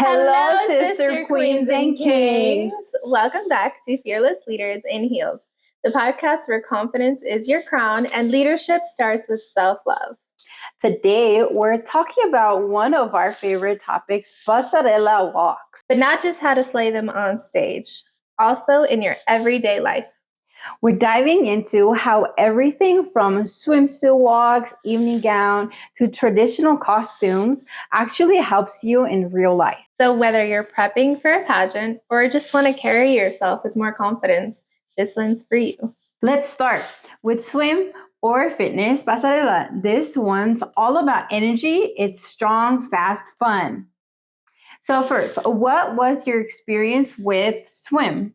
Hello, sister queens and kings. Welcome back to Fearless Leaders in Heels, the podcast where confidence is your crown and leadership starts with self-love. Today, we're talking about one of our favorite topics, pasarela walks. But not just how to slay them on stage, also in your everyday life. We're diving into how everything from swimsuit walks, evening gown, to traditional costumes actually helps you in real life. So whether you're prepping for a pageant or just want to carry yourself with more confidence, this one's for you. Let's start with swim or fitness pasarela. This one's all about energy. It's strong, fast, fun. So first, what was your experience with swim?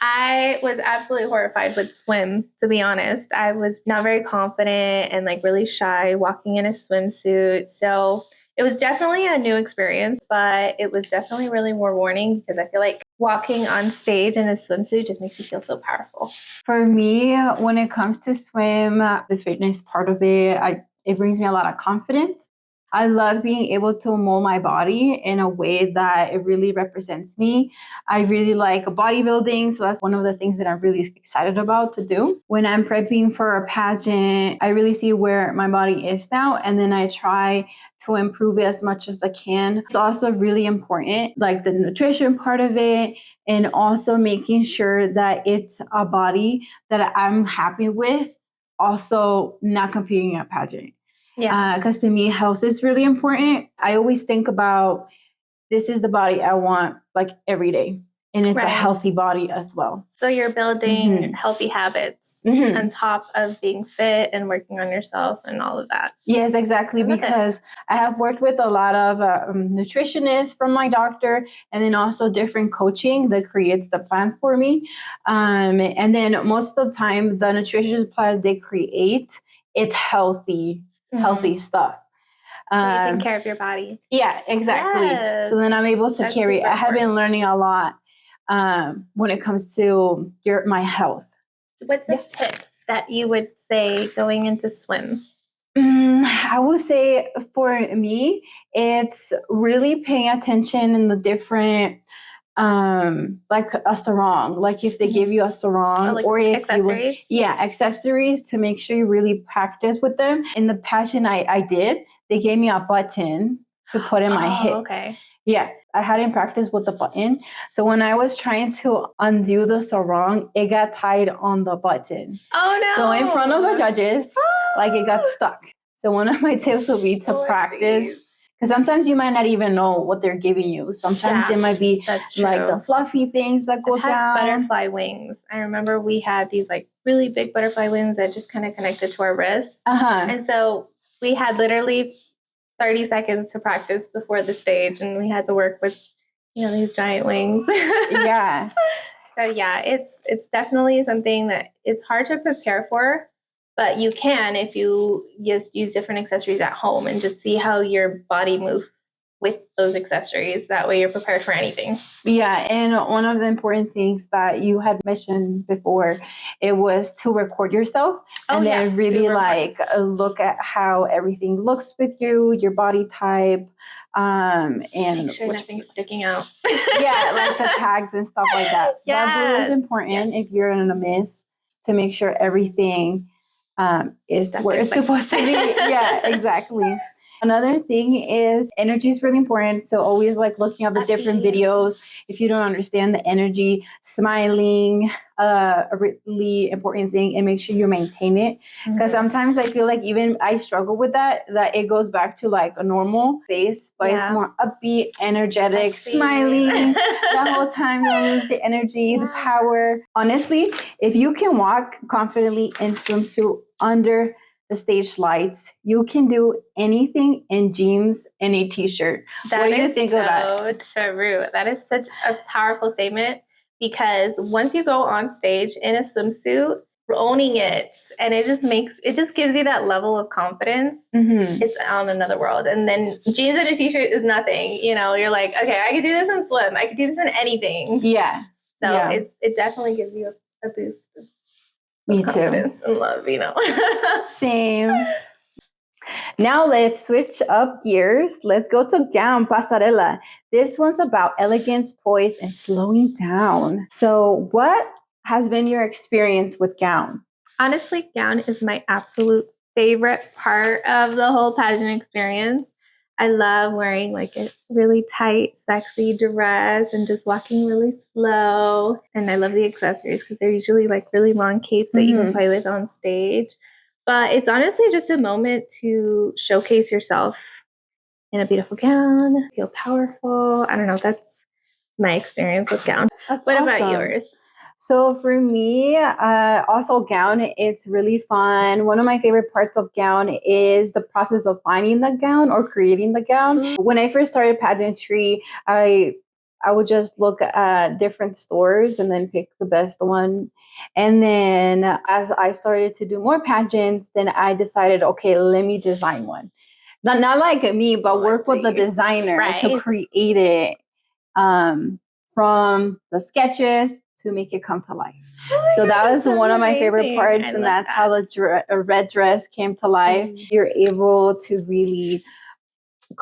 I was absolutely horrified with swim, to be honest. I was not very confident and really shy walking in a swimsuit. So it was definitely a new experience, but it was definitely really rewarding because I feel like walking on stage in a swimsuit just makes you feel so powerful. For me, when it comes to swim, the fitness part of it, it brings me a lot of confidence. I love being able to mold my body in a way that it really represents me. I really like bodybuilding, so that's one of the things that I'm really excited about to do. When I'm prepping for a pageant, I really see where my body is now, and then I try to improve it as much as I can. It's also really important, like the nutrition part of it, and also making sure that it's a body that I'm happy with, also not competing in a pageant. Yeah. Because to me, health is really important. I always think about this is the body I want every day. And it's a healthy body as well. So you're building healthy habits on top of being fit and working on yourself and all of that. Yes, exactly. Because I have worked with a lot of nutritionists from my doctor, and then also different coaching that creates the plans for me. And then most of the time, the nutrition plans they create, it's healthy stuff. So you take care of your body. Yeah, exactly. Yes. So then I'm able to carry it. I have been learning a lot when it comes to my health. What's a tip that you would say going into swim? I would say for me, it's really paying attention in the different like a sarong, like if they give you a sarong or if accessories? Accessories to make sure you really practice with them. In the pageant I did, they gave me a button to put in my hip. Okay. Yeah, I hadn't practiced with the button. So when I was trying to undo the sarong, it got tied on the button. Oh no. So in front of the judges, it got stuck. So one of my tips would be to practice. Because sometimes you might not even know what they're giving you. Sometimes it might be the fluffy things that go down. Butterfly wings. I remember we had these really big butterfly wings that just kind of connected to our wrists. And so we had literally 30 seconds to practice before the stage, and we had to work with these giant wings. Yeah. So yeah, it's definitely something that it's hard to prepare for. But you can if you just use different accessories at home and just see how your body moves with those accessories. That way you're prepared for anything. Yeah, and one of the important things that you had mentioned before, it was to record yourself and then really look at how everything looks with you, your body type, and make sure nothing's sticking out. Yeah, the tags and stuff like that. Yes. That glue is important if you're in a mist to make sure everything is where it's supposed to be. Yeah, exactly. Another thing is energy is really important. So always looking at the different videos. If you don't understand the energy, smiling, a really important thing, and make sure you maintain it. Because sometimes I feel even I struggle with that it goes back to a normal face, but it's more upbeat, energetic, smiling the whole time. You don't lose the energy, the power. Honestly, if you can walk confidently in swimsuit under the stage lights, you can do anything in jeans and a t-shirt. What do you think of that? So true. That is such a powerful statement because once you go on stage in a swimsuit, owning it, and it just gives you that level of confidence. It's on another world. And then jeans and a t-shirt is nothing. You're like, okay, I can do this in swim. I can do this in anything. Yeah. So it definitely gives you a boost. Me too. And love, Same. Now let's switch up gears. Let's go to gown pasarela. This one's about elegance, poise, and slowing down. So what has been your experience with gown? Honestly, gown is my absolute favorite part of the whole pageant experience. I love wearing like a really tight, sexy dress and just walking really slow. And I love the accessories because they're usually like really long capes that you can play with on stage. But it's honestly just a moment to showcase yourself in a beautiful gown, feel powerful. I don't know, that's my experience with gown. That's What awesome. about yours? So for me, also gown, it's really fun. One of my favorite parts of gown is the process of finding the gown or creating the gown. When I first started pageantry, I would just look at different stores and then pick the best one. And then as I started to do more pageants, then I decided, okay, let me design one. Not like me, but work with the designer to create it from the sketches to make it come to life. So that was one of my favorite parts, and that's how the red dress came to life. You're able to really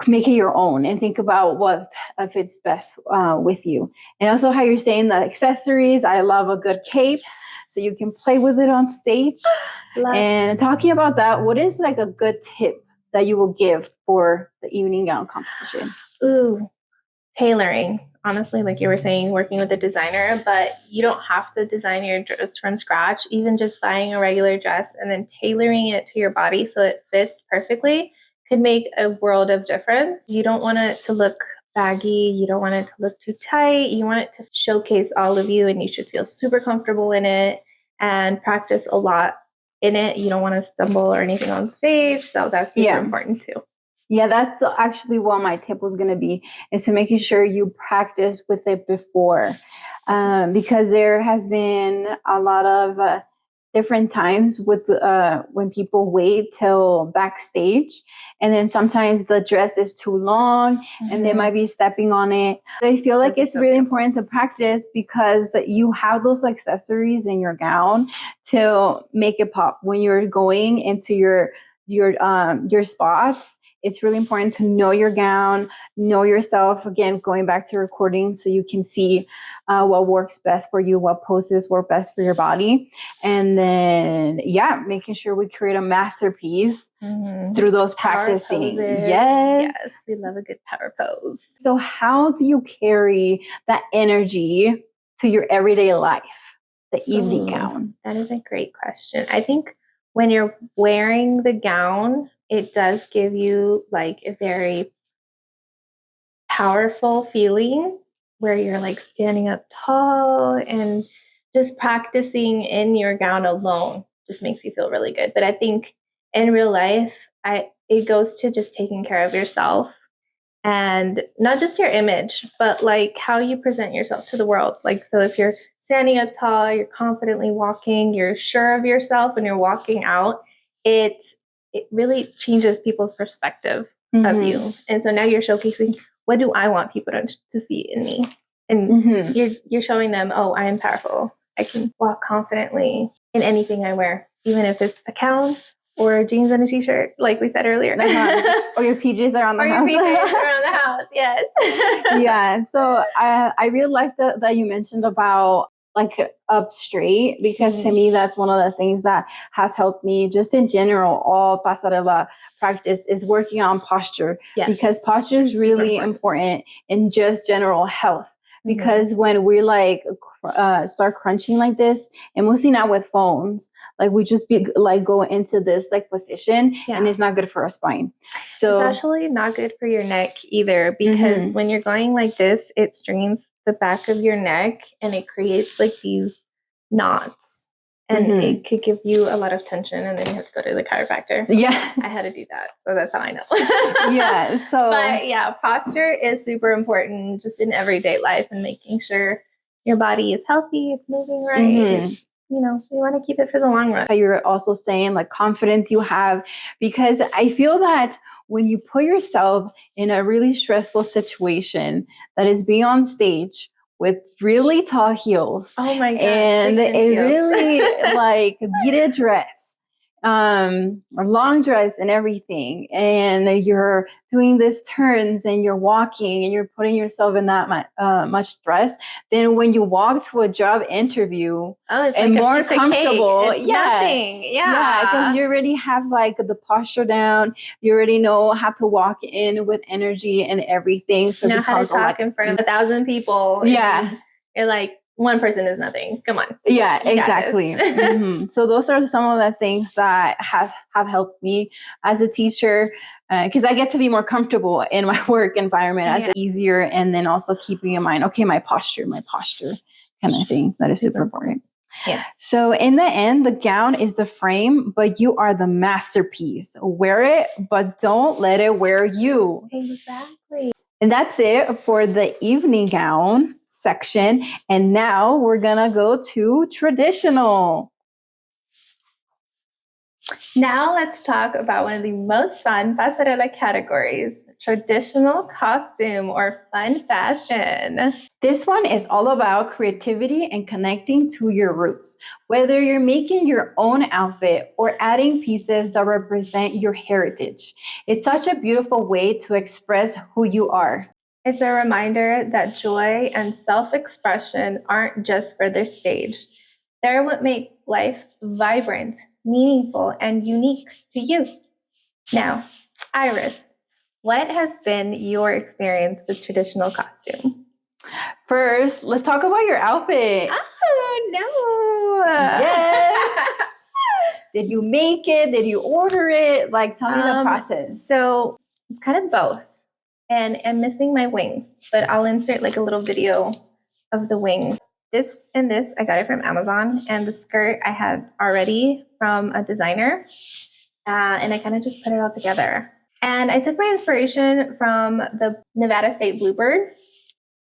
make it your own and think about what fits best with you. And also how you're saying the accessories. I love a good cape, so you can play with it on stage. And talking about that, what is like a good tip that you will give for the evening gown competition? Ooh, tailoring. Honestly, like you were saying, working with a designer, but you don't have to design your dress from scratch. Even just buying a regular dress and then tailoring it to your body so it fits perfectly could make a world of difference. You don't want it to look baggy. You don't want it to look too tight. You want it to showcase all of you, and you should feel super comfortable in it and practice a lot in it. You don't want to stumble or anything on stage. So that's super important too. Yeah, that's actually what my tip was going to be, is to making sure you practice with it before. Because there has been a lot of different times with when people wait till backstage, and then sometimes the dress is too long and they might be stepping on it. I feel like it's really important to practice because you have those accessories in your gown to make it pop when you're going into your spots. It's really important to know your gown, know yourself. Again, going back to recording so you can see what works best for you, what poses work best for your body. And then, making sure we create a masterpiece through those practicing. Yes, we love a good power pose. So how do you carry that energy to your everyday life, the evening gown? That is a great question. I think when you're wearing the gown, it does give you like a very powerful feeling where you're like standing up tall, and just practicing in your gown alone just makes you feel really good. But I think in real life, it goes to just taking care of yourself, and not just your image, but like how you present yourself to the world. Like, so if you're standing up tall, you're confidently walking, you're sure of yourself, and you're walking out, it really changes people's perspective of you. And so now you're showcasing, what do I want people to see in me? And you're showing them, oh, I am powerful. I can walk confidently in anything I wear, even if it's a gown or jeans and a t-shirt, like we said earlier. Or your PJs are on the house. Your PJs are on the house, yes. Yeah, so I really like that you mentioned about like up straight, because to me that's one of the things that has helped me just in general. All pasarela practice is working on posture, because posture is really important in just general health. Because when we like start crunching like this, and mostly not with phones, like we just be like go into this like position, and it's not good for our spine. So it's actually not good for your neck either, because when you're going like this, it strains the back of your neck and it creates like these knots, and it could give you a lot of tension, and then you have to go to the chiropractor. I had to do that, so that's how I know. But posture is super important just in everyday life, and making sure your body is healthy, it's moving right. It's, you want to keep it for the long run. You're also saying like confidence you have, because I feel that when you put yourself in a really stressful situation, that is being on stage with really tall heels, oh my God, and a really like beaded dress, long dress and everything, and you're doing these turns and you're walking and you're putting yourself in that much stress, then when you walk to a job interview it's and like more comfortable, it's nothing. yeah, because you already have like the posture down, you already know how to walk in with energy and everything. So you know how to talk in front of 1,000 people. Yeah, you're like, one person is nothing. Come on. Yeah, exactly. So those are some of the things that have helped me as a teacher, because I get to be more comfortable in my work environment as it's easier, and then also keeping in mind, okay, my posture kind of thing. That is super important. Yeah. So in the end, the gown is the frame, but you are the masterpiece. Wear it, but don't let it wear you. Exactly. And that's it for the evening gown section. And now we're gonna go to traditional. Now let's talk about one of the most fun pasarela categories, traditional costume or fun fashion. This one is all about creativity and connecting to your roots. Whether you're making your own outfit or adding pieces that represent your heritage, it's such a beautiful way to express who you are. It's a reminder that joy and self-expression aren't just for the stage. They're what make life vibrant, meaningful, and unique to you. Now, Iris, what has been your experience with traditional costume? First, let's talk about your outfit. Oh, no. Yes. Did you make it? Did you order it? Like, tell me the process. So it's kind of both. And I'm missing my wings, but I'll insert like a little video of the wings. This I got it from Amazon, and the skirt I had already from a designer, and I kind of just put it all together. And I took my inspiration from the Nevada State Bluebird.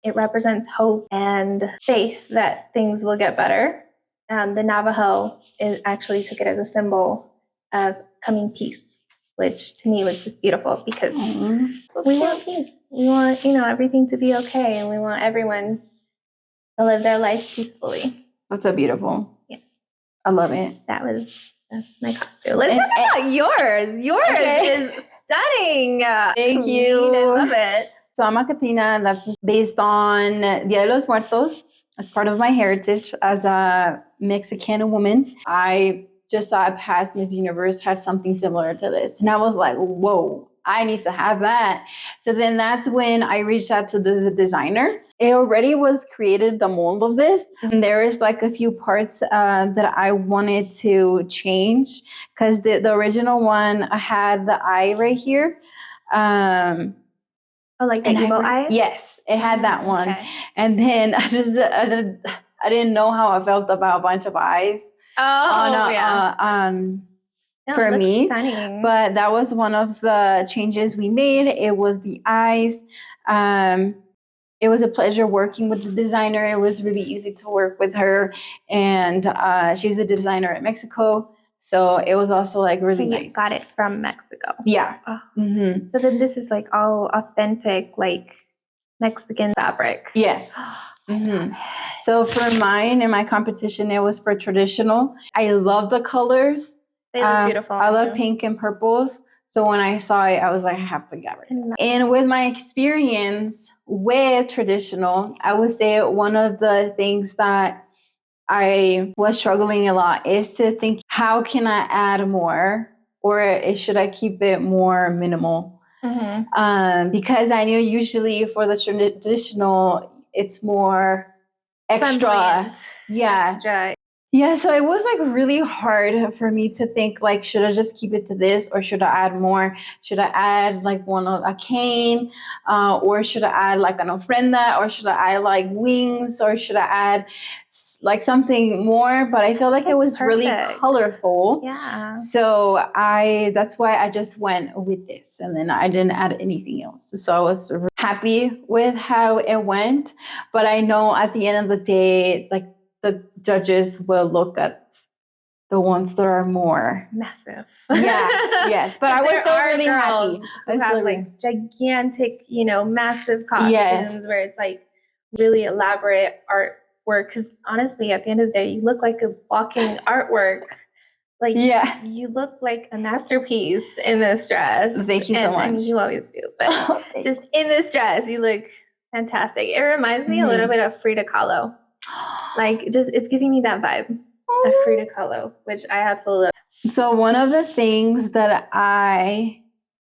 It represents hope and faith that things will get better. The Navajo actually took it as a symbol of coming peace, which to me was just beautiful because we want peace. We want, everything to be okay, and we want everyone to live their life peacefully. That's so beautiful. Yeah. I love it. That's my costume. Let's talk about yours. Yours is stunning. Thank you. I love it. So I'm a Catina. That's based on Dia de los Muertos. As part of my heritage as a Mexican woman, I just saw past Miss Universe had something similar to this. And I was like, whoa, I need to have that. So then that's when I reached out to the designer. It already was created, the mold of this. And there is like a few parts that I wanted to change because the original one had the eye right here. Like the evil eye? Yes, it had that one. Okay. And then I didn't know how I felt about a bunch of eyes. For me. Stunning. But that was one of the changes we made. It was the eyes. It was a pleasure working with the designer. It was really easy to work with her. And she's a designer in Mexico. So it was also like really nice. Got it from Mexico. Yeah. Oh. Mm-hmm. So then this is like all authentic, like Mexican fabric. Yes. Mm-hmm. So for mine and my competition, it was for traditional. I love the colors. They look beautiful. I love pink and purples. So when I saw it, I was like, I have to get it. And with my experience with traditional, I would say one of the things that I was struggling a lot is to think, how can I add more? Or should I keep it more minimal? Mm-hmm. Because I knew usually for the traditional, it's more extra. Flamboyant. Yeah. Extra. Yeah, so it was like really hard for me to think like, should I just keep it to this or should I add more? Should I add like a cane or should I add like an ofrenda or should I add like wings or should I add like something more? But I felt like it was really colorful. Yeah. So that's why I just went with this and then I didn't add anything else. So I was happy with how it went. But I know at the end of the day, like, the judges will look at the ones that are more massive. Yeah, yes. But I was still really happy. Who have like gigantic, massive costumes where it's like really elaborate artwork. Because honestly, at the end of the day, you look like a walking artwork. Like, yeah, you look like a masterpiece in this dress. Thank you so much. I mean, you always do, but Oh, just in this dress, you look fantastic. It reminds me a little bit of Frida Kahlo. Like, just it's giving me that vibe of Frida Kahlo, which I absolutely love. So one of the things that I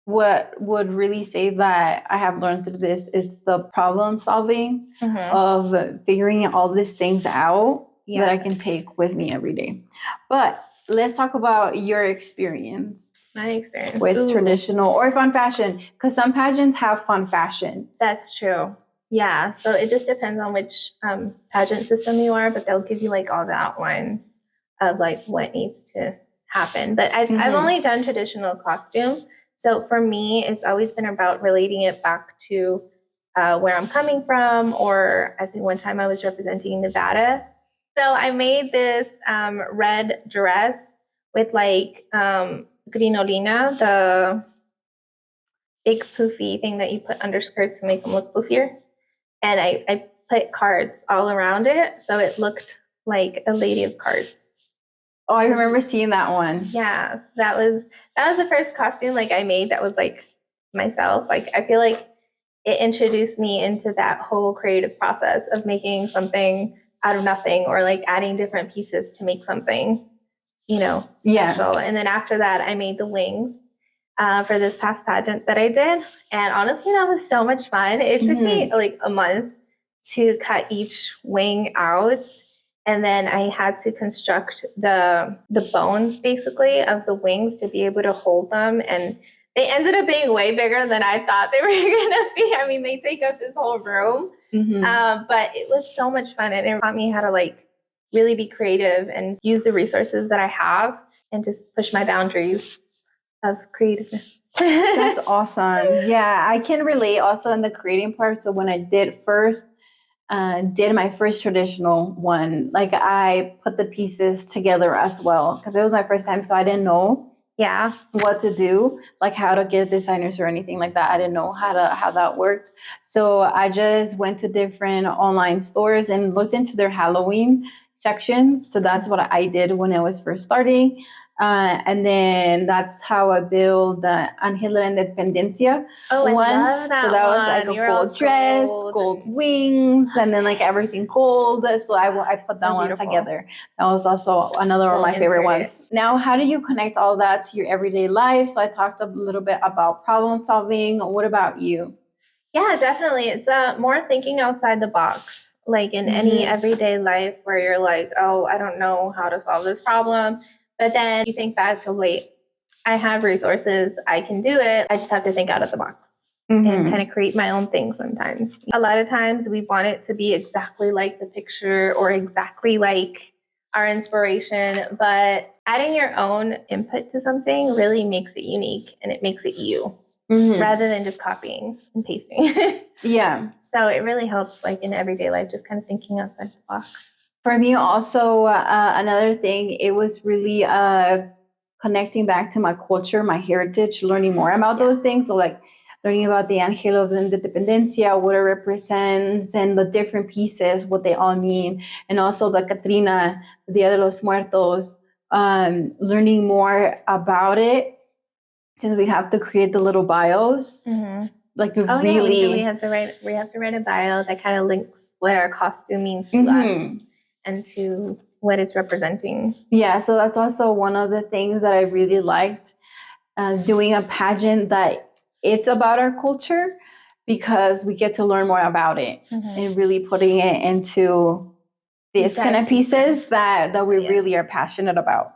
would really say that I have learned through this is the problem solving of figuring all these things out that I can take with me every day. But let's talk about your experience. My experience with traditional or fun fashion, because some pageants have fun fashion. That's true. Yeah, so it just depends on which pageant system you are, but they'll give you like all the outlines of like what needs to happen. But I've only done traditional costume. So for me, it's always been about relating it back to where I'm coming from, or I think one time I was representing Nevada. So I made this red dress with like grinolina, the big poofy thing that you put under skirts to make them look poofier. And I put cards all around it, so it looked like a lady of cards. Oh, I remember seeing that one. Yeah, so that was the first costume like I made that was like myself. Like I feel like it introduced me into that whole creative process of making something out of nothing, or like adding different pieces to make something, special. Yeah. And then after that, I made the wings for this past pageant that I did. And honestly, that was so much fun. It took me like a month to cut each wing out. And then I had to construct the bones basically of the wings to be able to hold them. And they ended up being way bigger than I thought they were going to be. I mean, they take up this whole room. But it was so much fun. And it taught me how to like really be creative and use the resources that I have and just push my boundaries of creativeness. That's awesome. Yeah, I can relate also in the creating part. So when I did my first traditional one, like I put the pieces together as well because it was my first time, so I didn't know what to do, like how to get designers or anything like that. I didn't know how that worked. So I just went to different online stores and looked into their Halloween sections. So that's what I did when I was first starting. And then that's how I built the Angela Independencia one. I love that so that was one. like a You're gold dress, gold wings, and then like everything gold. So I put that one together. That was also another of my favorite ones. Now, how do you connect all that to your everyday life? So I talked a little bit about problem solving. What about you? Yeah, definitely. It's more thinking outside the box, like in any everyday life where you're like, oh, I don't know how to solve this problem. But then you think back to, wait, I have resources, I can do it. I just have to think out of the box and kind of create my own thing sometimes. A lot of times we want it to be exactly like the picture or exactly like our inspiration, but adding your own input to something really makes it unique and it makes it you. Rather than just copying and pasting. Yeah. So it really helps, like in everyday life, just kind of thinking outside the box. For me, also another thing, it was really connecting back to my culture, my heritage, learning more about those things. So like learning about the Angelo of Independencia, what it represents, and the different pieces, what they all mean, and also the Catrina, Dia de los Muertos, learning more about it. Because we have to create the little bios, like really. Yeah, we have to write a bio that kind of links what our costume means to us and to what it's representing. Yeah, so that's also one of the things that I really liked doing a pageant that it's about our culture because we get to learn more about it and really putting it into these kind of pieces that we really are passionate about.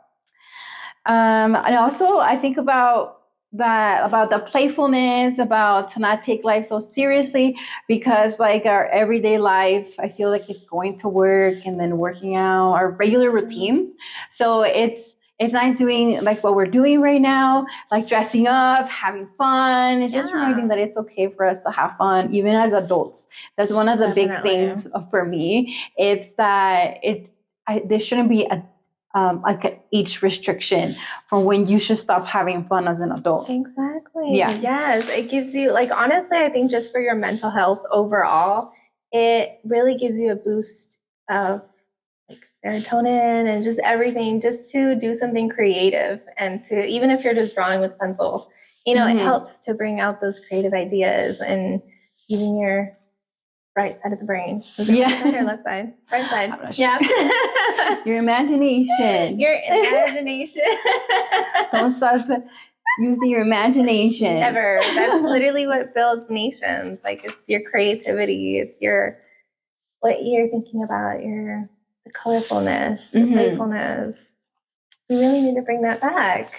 And also I think about the playfulness, about to not take life so seriously, because like our everyday life, I feel like it's going to work and then working out our regular routines. So it's not doing like what we're doing right now, like dressing up, having fun. It's just reminding that it's okay for us to have fun, even as adults. That's one of the big things for me. It's that there shouldn't be like an age restriction for when you should stop having fun as an adult. Exactly. Yeah. Yes. It gives you, like, honestly, I think just for your mental health overall, it really gives you a boost of like serotonin and just everything, just to do something creative, and to, even if you're just drawing with pencil, it helps to bring out those creative ideas and using your right side of the brain. Is it right side or left side? Right side. Yeah. Your imagination. Your imagination. Don't stop using your imagination. Never. That's literally what builds nations. Like, it's your creativity. It's what you're thinking about, the colorfulness, the playfulness. We really need to bring that back.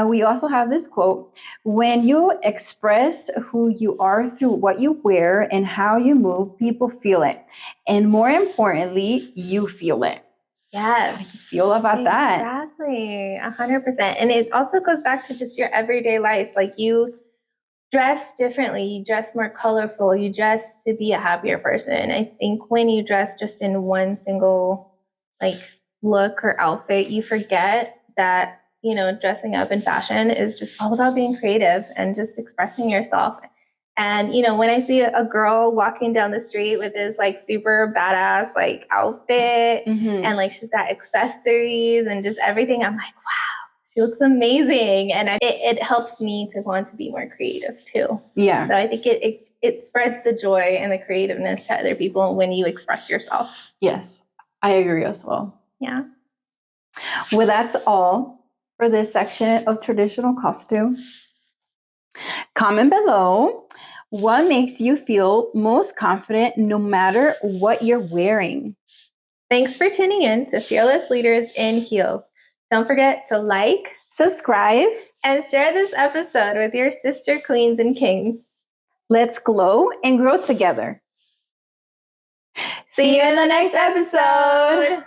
We also have this quote: when you express who you are through what you wear and how you move, people feel it. And more importantly, you feel it. Yes. How you feel about that? Exactly. 100%. And it also goes back to just your everyday life. Like, you dress differently, you dress more colorful, you dress to be a happier person. I think when you dress just in one single look or outfit, you forget that, dressing up in fashion is just all about being creative and just expressing yourself. And, when I see a girl walking down the street with this super badass outfit, and she's got accessories and just everything, I'm like, wow, she looks amazing. And it helps me to want to be more creative too. Yeah. So I think it spreads the joy and the creativeness to other people when you express yourself. Yes, I agree as well. Yeah. Well, that's all for this section of traditional costume. Comment below what makes you feel most confident no matter what you're wearing. Thanks for tuning in to Fearless Leaders in Heels. Don't forget to like, subscribe, and share this episode with your sister queens and kings. Let's glow and grow together. See you in the next episode.